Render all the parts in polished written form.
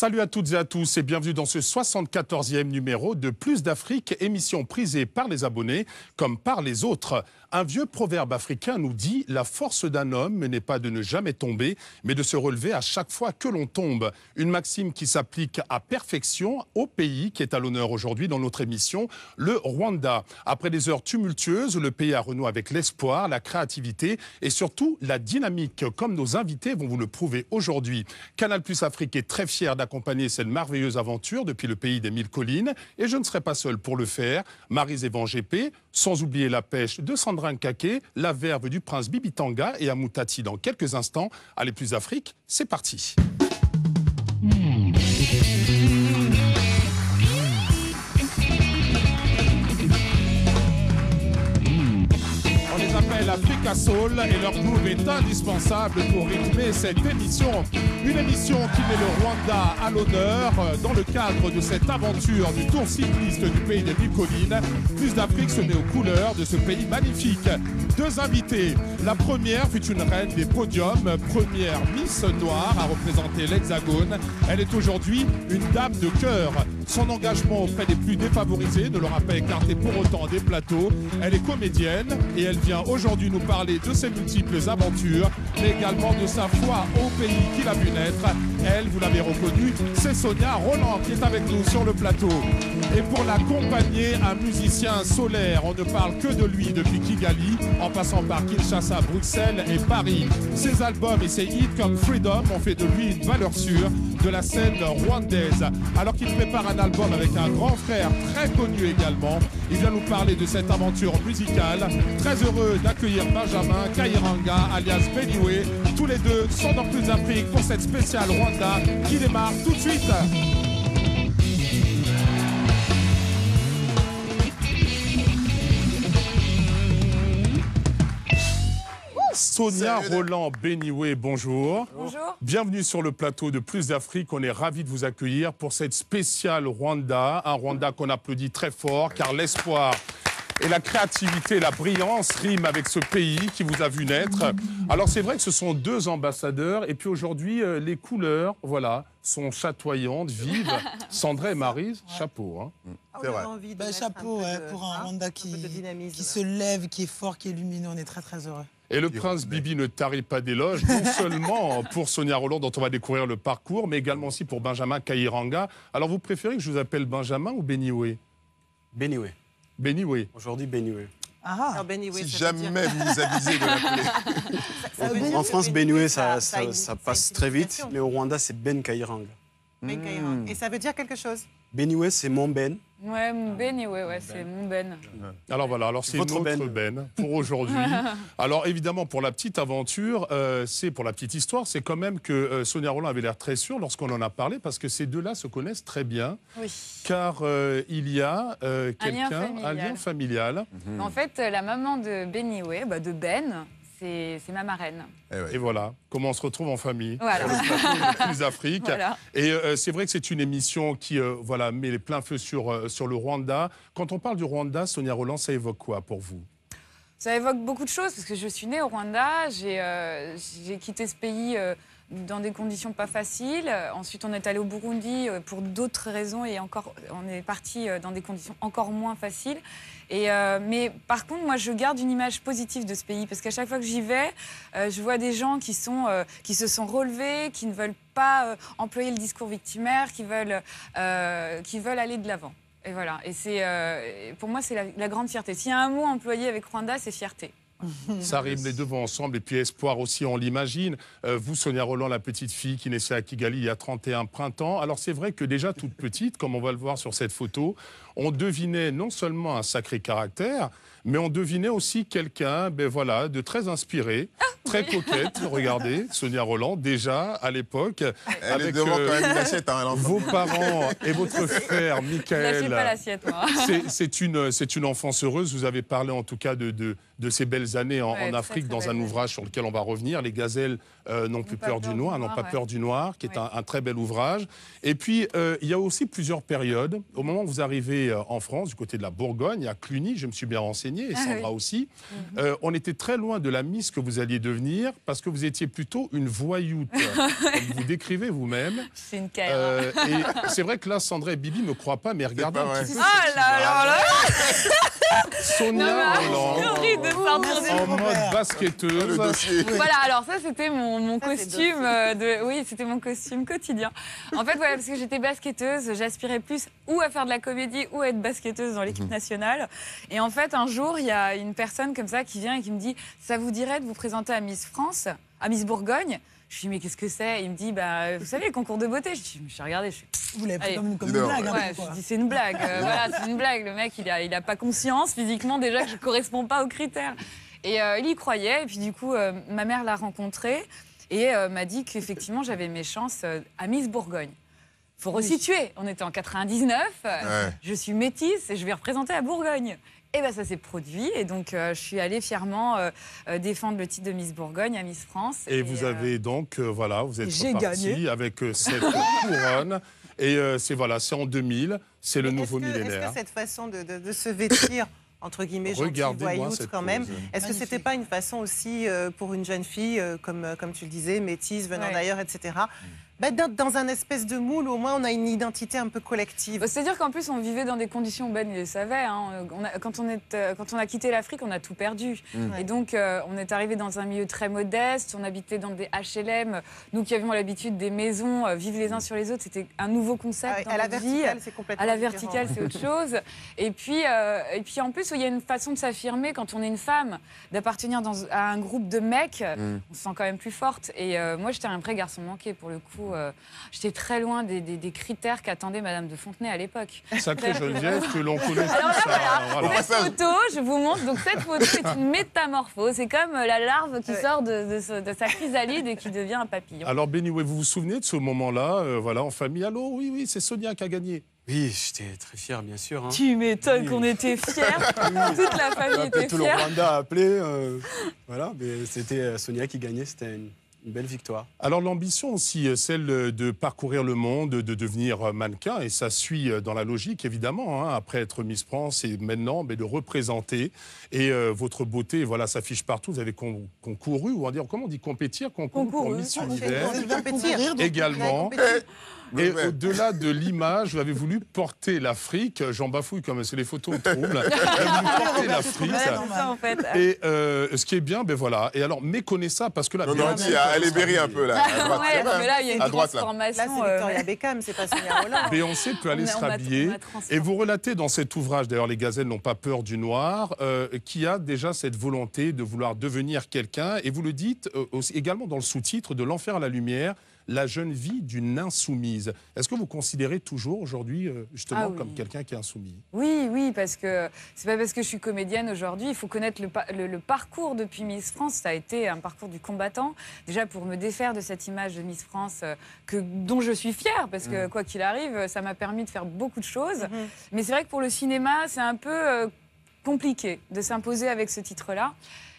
Salut à toutes et à tous et bienvenue dans ce 74e numéro de Plus d'Afrique, émission prisée par les abonnés comme par les autres. Un vieux proverbe africain nous dit « La force d'un homme n'est pas de ne jamais tomber, mais de se relever à chaque fois que l'on tombe ». Une maxime qui s'applique à perfection au pays qui est à l'honneur aujourd'hui dans notre émission, le Rwanda. Après des heures tumultueuses, le pays a renoué avec l'espoir, la créativité et surtout la dynamique, comme nos invités vont vous le prouver aujourd'hui. Canal Plus Afrique est très fier d'accompagner cette merveilleuse aventure depuis le pays des mille collines. Et je ne serai pas seul pour le faire. Maryse Evan GP, sans oublier la pêche de Sandra Nkake, la verve du prince Bibitanga et Amoutati dans quelques instants. Allez, Plus Afrique, c'est parti. Africa Soul et leur groove est indispensable pour rythmer cette émission. Une émission qui met le Rwanda à l'honneur dans le cadre de cette aventure du tour cycliste du pays des mille collines. Plus d'Afrique se met aux couleurs de ce pays magnifique. Deux invités. La première fut une reine des podiums, première Miss Noire à représenter l'Hexagone. Elle est aujourd'hui une dame de cœur. Son engagement auprès des plus défavorisés ne l'aura pas écarté pour autant des plateaux. Elle est comédienne et elle vient aujourd'hui nous parler de ses multiples aventures, mais également de sa foi au pays qu'il a vu naître. Elle, vous l'avez reconnue, c'est Sonia Rolland qui est avec nous sur le plateau. Et pour l'accompagner, un musicien solaire, on ne parle que de lui depuis Kigali, en passant par Kinshasa, Bruxelles et Paris. Ses albums et ses hits comme Freedom ont fait de lui une valeur sûre de la scène rwandaise. Alors qu'il prépare un album avec un grand frère très connu également, il vient nous parler de cette aventure musicale. Très heureux d'accueillir Benjamin Kayiranga alias Beniwe. Tous les deux sont dans Plus d'Afrique pour cette spéciale Rwanda qui démarre tout de suite. Sonia Rolland Beniwe, bonjour. Bonjour. Bienvenue sur le plateau de Plus d'Afrique. On est ravis de vous accueillir pour cette spéciale Rwanda. Un Rwanda qu'on applaudit très fort car l'espoir et la créativité, la brillance riment avec ce pays qui vous a vu naître. Alors c'est vrai que ce sont deux ambassadeurs et puis aujourd'hui les couleurs, voilà, sont chatoyantes, vives. Sandra et Maryse, chapeau. Hein. C'est vrai. Chapeau pour un Rwanda qui se lève, qui est fort, qui est lumineux. On est très très heureux. Et le prince Bibi ne tarit pas d'éloges, non seulement pour Sonia Rolland, dont on va découvrir le parcours, mais également aussi pour Benjamin Kayiranga. Alors, vous préférez que je vous appelle Benjamin ou Beniwe? Beniwe. Beniwe. Aujourd'hui, Beniwe. Ah, Si jamais vous nous avisez de l'appeler. En France, Beniwe, ça passe très vite, mais au Rwanda, c'est Ben Kayiranga. Et ça veut dire quelque chose? Beniwe, c'est mon Ben. Ouais, mon Beniwe, ouais, c'est mon Ben. Alors voilà, alors c'est Votre notre Ben pour aujourd'hui. Alors évidemment, pour la petite aventure, c'est pour la petite histoire, c'est quand même que Sonia Rolland avait l'air très sûre lorsqu'on en a parlé, parce que ces deux-là se connaissent très bien. Oui. Car il y a un lien familial. En fait, la maman de Beniwe, de Ben, c'est ma marraine. Et voilà, comment on se retrouve en famille. Voilà. Sur le plateau de Plus d'Afrique. Voilà. Et c'est vrai que c'est une émission qui voilà, met les pleins feux sur le Rwanda. Quand on parle du Rwanda, Sonia Rolland, ça évoque quoi pour vous? Ça évoque beaucoup de choses, parce que je suis née au Rwanda, j'ai quitté ce pays dans des conditions pas faciles. Ensuite, on est allé au Burundi pour d'autres raisons et encore, on est parti dans des conditions encore moins faciles. Mais par contre, moi, je garde une image positive de ce pays parce qu'à chaque fois que j'y vais, je vois des gens qui se sont relevés, qui ne veulent pas employer le discours victimaire, qui veulent aller de l'avant. Et voilà. Et pour moi, c'est la grande fierté. S'il y a un mot employé avec Rwanda, c'est fierté. Ça rime les deux vont ensemble et puis espoir aussi, on l'imagine. Vous, Sonia Rolland, la petite fille qui naissait à Kigali il y a 31 printemps. Alors c'est vrai que déjà toute petite, comme on va le voir sur cette photo, on devinait non seulement un sacré caractère, mais on devinait aussi quelqu'un voilà, de très inspiré, très coquette. Regardez, Sonia Rolland, déjà à l'époque, Elle avec est devant quand même une assiette. Hein, vos parents et votre frère, Michael. Lâchez pas l'assiette, moi. C'est une enfance heureuse. Vous avez parlé en tout cas de ces belles années en Afrique très dans un ouvrage sur lequel on va revenir. Les gazelles n'ont plus peur du noir, n'ont pas peur du noir, qui est un très bel ouvrage. Et puis, il y a aussi plusieurs périodes. Au moment où vous arrivez en France, du côté de la Bourgogne, à Cluny, je me suis bien renseigné, et Sandra aussi, on était très loin de la Miss que vous alliez devenir. devenir parce que vous étiez plutôt une voyoute, comme vous décrivez vous-même. C'est une carrière. Et c'est vrai que là, Sandra et Bibi ne croient pas, mais regardez un petit peu. Ah là là. Sonia en mode basketteuse. Voilà, alors ça c'était mon costume oui, c'était mon costume quotidien. En fait, voilà, parce que j'étais basketteuse, j'aspirais plus ou à faire de la comédie ou à être basketteuse dans l'équipe nationale. Et en fait, un jour, il y a une personne comme ça qui vient et qui me dit « Ça vous dirait de vous présenter à Miss France, à Miss Bourgogne ?» Je lui dis, mais qu'est-ce que c'est? Il me dit, bah, vous savez, le concours de beauté. Je suis regardé, je suis... Vous l'avez pris comme une blague. Ouais, je dis, c'est une blague. Voilà, c'est une blague. Le mec, il a pas conscience physiquement déjà que je ne corresponds pas aux critères. Et il y croyait. Et puis du coup, ma mère l'a rencontré et m'a dit qu'effectivement, j'avais mes chances à Miss Bourgogne. Il faut resituer. On était en 99. Je suis métisse et je vais représenter la Bourgogne. Et bien ça s'est produit et donc je suis allée fièrement défendre le titre de Miss Bourgogne à Miss France. Et vous avez donc, voilà, vous êtes reparti avec cette couronne. Et c'est en 2000, c'est le nouveau millénaire. Est-ce que cette façon de se vêtir, entre guillemets, gentille voyoute quand même, est-ce que c'était pas une façon aussi pour une jeune fille, comme tu le disais, métisse, venant d'ailleurs, etc., dans un espèce de moule, au moins on a une identité un peu collective. C'est-à-dire qu'en plus on vivait dans des conditions, Ben il le savait, hein, quand on a quitté l'Afrique, on a tout perdu. Et donc on est arrivé dans un milieu très modeste, on habitait dans des HLM, nous qui avions l'habitude des maisons, vivre les uns sur les autres, c'était un nouveau concept dans à la notre verticale, vie. c'est complètement À la différent. verticale, c'est autre chose. Et puis en plus, il y a une façon de s'affirmer quand on est une femme, d'appartenir à un groupe de mecs, on se sent quand même plus forte. Et moi, j'étais un vrai garçon manqué pour le coup. J'étais très loin des critères qu'attendait Madame de Fontenay à l'époque. Sacrée Geneviève que l'on connaît tous. Alors là, cette photo, je vous montre. Donc cette photo est une métamorphose. C'est comme la larve qui sort de sa chrysalide et qui devient un papillon. Alors Benny, vous vous souvenez de ce moment-là, en famille? Allô, oui, c'est Sonia qui a gagné. Oui, j'étais très fier, bien sûr. Hein. Tu m'étonnes qu'on était fiers. Toute la famille était Tout le fière. Rwanda a appelé. Voilà, mais c'était Sonia qui gagnait. C'était une belle victoire. Alors l'ambition aussi, celle de parcourir le monde, de devenir mannequin, et ça suit dans la logique évidemment, hein, après être Miss France et maintenant de représenter. Et votre beauté, voilà, s'affiche partout. Vous avez concouru, ou comment on dit compétir, concouru pour Miss Univers également. Et au-delà de l'image, vous avez voulu porter l'Afrique. J'en bafouille comme c'est les photos me troublent. Vous avez voulu porter l'Afrique. Et ce qui est bien, Et alors, méconnez ça parce que là. Elle est Berry un peu là. À droite, mais là, il y a une transformation. Là, c'est Victoria Beckham, c'est pas Sonia Rolland. Beyoncé peut aller se rhabiller. Et vous relatez dans cet ouvrage, d'ailleurs, les gazelles n'ont pas peur du noir, qui a déjà cette volonté de vouloir devenir quelqu'un. Et vous le dites également dans le sous-titre de L'Enfer à la lumière. La jeune vie d'une insoumise. Est-ce que vous considérez toujours aujourd'hui, justement, comme quelqu'un qui est insoumis? Oui, parce que c'est pas parce que je suis comédienne aujourd'hui. Il faut connaître le parcours depuis Miss France. Ça a été un parcours du combattant. Déjà, pour me défaire de cette image de Miss France dont je suis fière, parce que quoi qu'il arrive, ça m'a permis de faire beaucoup de choses. Mais c'est vrai que pour le cinéma, c'est un peu compliqué de s'imposer avec ce titre-là.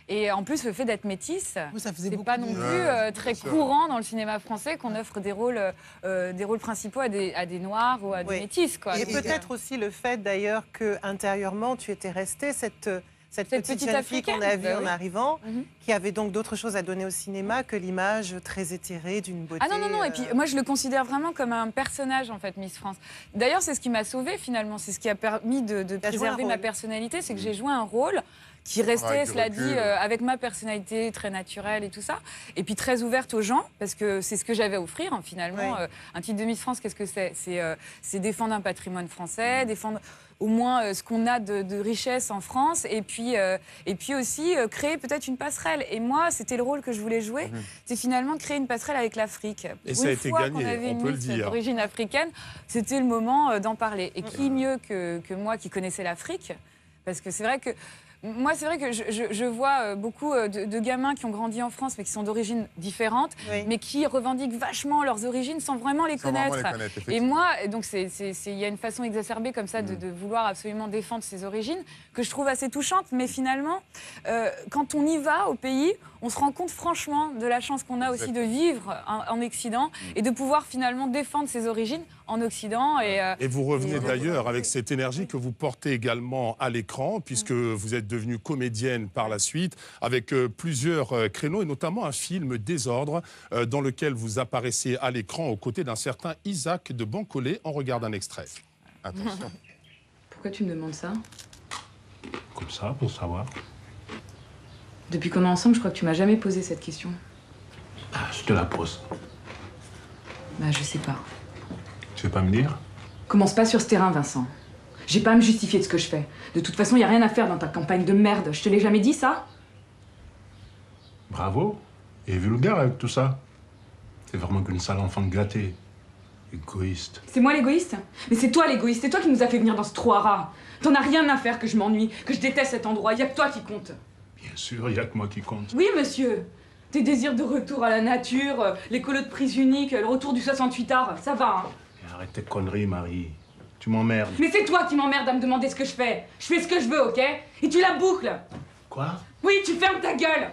Et en plus, le fait d'être métisse, c'est pas non plus très courant dans le cinéma français qu'on offre des rôles principaux à des Noirs ou à des métisses. Quoi. Et peut-être aussi le fait d'ailleurs qu'intérieurement, tu étais restée cette petite jeune fille qu'on a vue en arrivant, qui avait donc d'autres choses à donner au cinéma que l'image très éthérée d'une beauté. Ah non, et puis moi je le considère vraiment comme un personnage en fait, Miss France. D'ailleurs, c'est ce qui m'a sauvée finalement, c'est ce qui a permis de préserver ma personnalité, c'est que j'ai joué un rôle qui restait, cela dit, avec ma personnalité très naturelle et tout ça, et puis très ouverte aux gens, parce que c'est ce que j'avais à offrir, hein, finalement. Un titre de Miss France, qu'est-ce que c'est? C'est défendre un patrimoine français, défendre au moins ce qu'on a de richesse en France, et puis aussi créer peut-être une passerelle. Et moi, c'était le rôle que je voulais jouer, c'est finalement de créer une passerelle avec l'Afrique. Et ça a été gagné, on peut le dire. D'origine africaine, c'était le moment d'en parler. Et qui mieux que moi qui connaissais l'Afrique? Parce que c'est vrai que moi, c'est vrai que je vois beaucoup de gamins qui ont grandi en France, mais qui sont d'origines différentes, mais qui revendiquent vachement leurs origines sans vraiment les connaître. Et moi, donc il y a une façon exacerbée comme ça de vouloir absolument défendre ses origines, que je trouve assez touchante. Mais finalement, quand on y va au pays, on se rend compte franchement de la chance qu'on a aussi de vivre en Occident et de pouvoir finalement défendre ses origines en Occident. Et vous revenez d'ailleurs avec cette énergie que vous portez également à l'écran, puisque vous êtes devenue comédienne par la suite, avec plusieurs créneaux, et notamment un film Désordre, dans lequel vous apparaissez à l'écran aux côtés d'un certain Isaac de Bancolé. On regarde un extrait. Attention. Pourquoi tu me demandes ça? Comme ça, pour savoir. Depuis qu'on est ensemble, je crois que tu m'as jamais posé cette question. Ah, je te la pose. Bah, je sais pas. Tu veux pas me dire? Commence pas sur ce terrain, Vincent. J'ai pas à me justifier de ce que je fais. De toute façon, y a rien à faire dans ta campagne de merde. Je te l'ai jamais dit, ça? Bravo. Et vulgaire avec tout ça. T'es vraiment qu'une sale enfant gâtée. Égoïste. C'est moi l'égoïste? Mais c'est toi l'égoïste. C'est toi qui nous as fait venir dans ce trou à rats. T'en as rien à faire que je m'ennuie, que je déteste cet endroit. Y a que toi qui compte. Bien sûr, y a que moi qui compte. Oui, monsieur. Tes désirs de retour à la nature, l'écolo de prise unique, le retour du 68 art, ça va, hein. Et arrête tes conneries, Marie. Tu m'emmerdes. Mais c'est toi qui m'emmerdes à me demander ce que je fais. Je fais ce que je veux, ok? Et tu la boucles. Quoi? Oui, tu fermes ta gueule.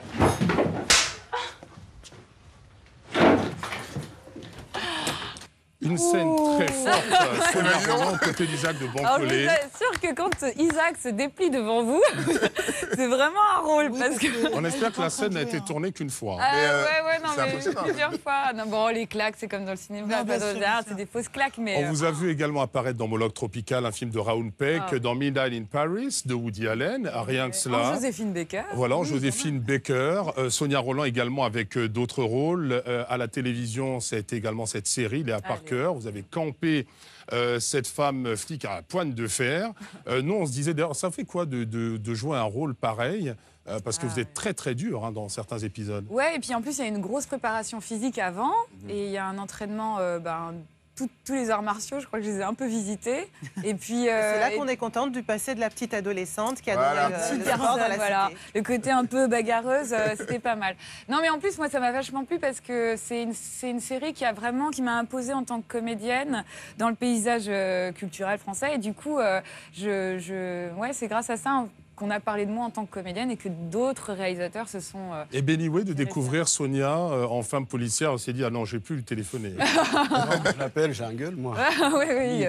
Une scène très forte, Sonia Rolland, côté d'Isaac de Bancolé. Alors, je vous assure que quand Isaac se déplie devant vous, c'est vraiment un rôle. Parce que... On espère que la scène n'a été tournée qu'une fois. Non, mais plusieurs fois. Non, bon, les claques, c'est comme dans le cinéma, c'est des fausses claques. Mais on vous a vu également apparaître dans Moloch Tropical, un film de Raoul Peck, dans Midnight in Paris, de Woody Allen, rien que cela. En Joséphine Baker. Voilà, en Joséphine Baker. Sonia Rolland également avec d'autres rôles. À la télévision, c'était également cette série, Léa Parker. Vous avez campé cette femme flic à la pointe de fer. Nous, on se disait d'ailleurs, ça fait quoi de jouer un rôle pareil? Parce que vous êtes très très dur dans certains épisodes. Ouais, et puis en plus, il y a une grosse préparation physique avant, et il y a un entraînement... tous les arts martiaux, je crois que je les ai un peu visités. Et puis c'est là qu'on est contente du passé de la petite adolescente qui a donné le sport dans la cité. Le côté un peu bagarreuse, c'était pas mal. Non, mais en plus, moi, ça m'a vachement plu parce que c'est une série qui m'a imposée en tant que comédienne dans le paysage culturel français. Et du coup, c'est grâce à ça qu'on a parlé de moi en tant que comédienne et que d'autres réalisateurs se sont... Et anyway, de découvrir Sonia en femme policière, on s'est dit, ah non, je vais plus lui téléphoner. Je l'appelle, j'ai un gueule, moi. oui.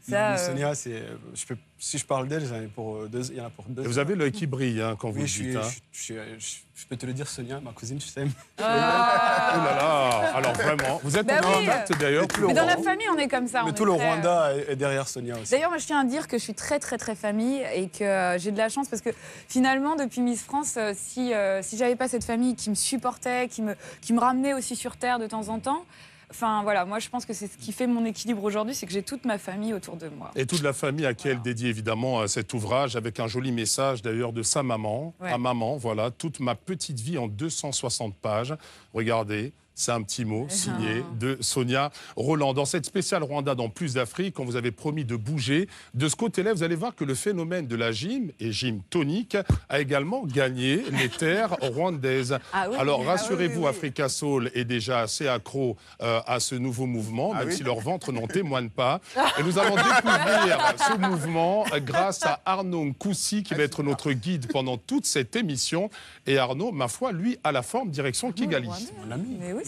Ça, Sonia, si je parle d'elle, il y en a pour deux. Et vous avez l'œil qui brille quand vous le dites. Je peux te le dire, Sonia, ma cousine, je t'aime. Oh là là. Alors vraiment, vous êtes en contact d'ailleurs. Mais dans la famille, on est comme ça. Mais tout le Rwanda est derrière Sonia aussi. D'ailleurs, moi, je tiens à dire que je suis très, très, très famille et que j'ai de la chance parce que finalement, depuis Miss France, si j'avais pas cette famille qui me supportait, qui me ramenait aussi sur Terre de temps en temps, enfin voilà, moi je pense que c'est ce qui fait mon équilibre aujourd'hui, c'est que j'ai toute ma famille autour de moi. Et toute la famille à qui elle dédie évidemment cet ouvrage, avec un joli message d'ailleurs de sa maman. À maman, voilà, toute ma petite vie en 260 pages. Regardez. C'est un petit mot signé de Sonia Rolland. Dans cette spéciale Rwanda dans Plus d'Afrique, on vous avait promis de bouger. De ce côté-là, vous allez voir que le phénomène de la gym, et gym tonique, a également gagné les terres rwandaises. Alors rassurez-vous, Africa Soul est déjà assez accro à ce nouveau mouvement, même si leur ventre n'en témoigne pas. Et nous allons découvrir ce mouvement grâce à Arnaud Nkoussi, qui va être notre guide pendant toute cette émission. Et Arnaud, ma foi, lui, a la forme direction Kigali. Mais oui,